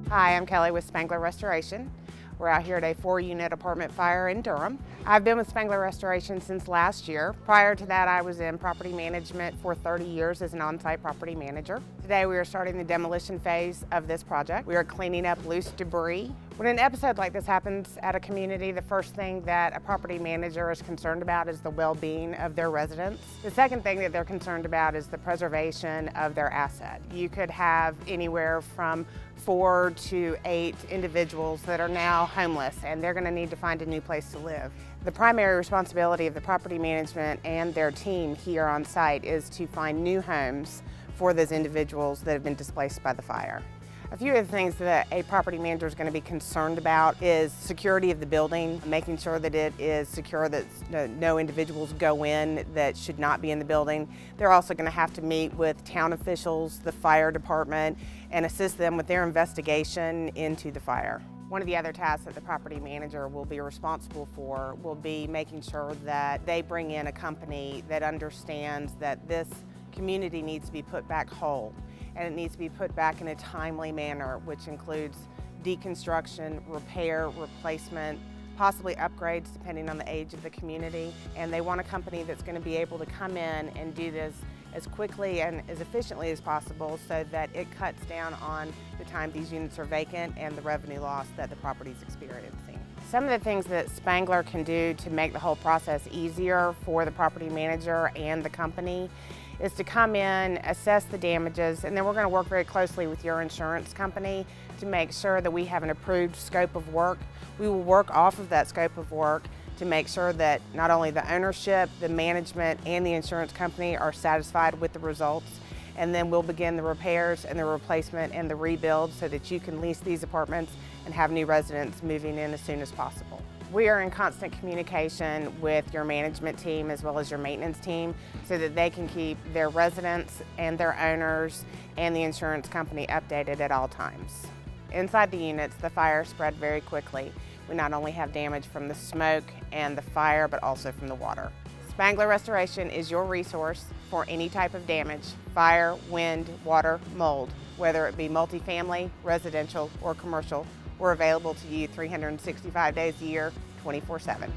Hi, I'm Kelly with Spangler Restoration. We're out here at a 4-unit apartment fire in Durham. I've been with Spangler Restoration since last year. Prior to that, I was in property management for 30 years as an on-site property manager. Today, we are starting the demolition phase of this project. We are cleaning up loose debris. When an episode like this happens at a community, the first thing that a property manager is concerned about is the well-being of their residents. The second thing that they're concerned about is the preservation of their asset. You could have anywhere from 4 to 8 individuals that are now homeless, and they're going to need to find a new place to live. The primary responsibility of the property management and their team here on site is to find new homes for those individuals that have been displaced by the fire. A few of the things that a property manager is going to be concerned about is security of the building, making sure that it is secure, that no individuals go in that should not be in the building. They're also going to have to meet with town officials, the fire department, and assist them with their investigation into the fire. One of the other tasks that the property manager will be responsible for will be making sure that they bring in a company that understands that this community needs to be put back whole, and it needs to be put back in a timely manner, which includes deconstruction, repair, replacement, possibly upgrades depending on the age of the community. And they want a company that's going to be able to come in and do this as quickly and as efficiently as possible so that it cuts down on the time these units are vacant and the revenue loss that the property is experiencing. Some of the things that Spangler can do to make the whole process easier for the property manager and the company is to come in, assess the damages, and then we're going to work very closely with your insurance company to make sure that we have an approved scope of work. We will work off of that scope of work to make sure that not only the ownership, the management, and the insurance company are satisfied with the results, and then we'll begin the repairs and the replacement and the rebuild so that you can lease these apartments and have new residents moving in as soon as possible. We are in constant communication with your management team as well as your maintenance team so that they can keep their residents and their owners and the insurance company updated at all times. Inside the units, the fire spread very quickly. We not only have damage from the smoke and the fire, but also from the water. Spangler Restoration is your resource for any type of damage: fire, wind, water, mold. Whether it be multifamily, residential, or commercial, we're available to you 365 days a year, 24/7.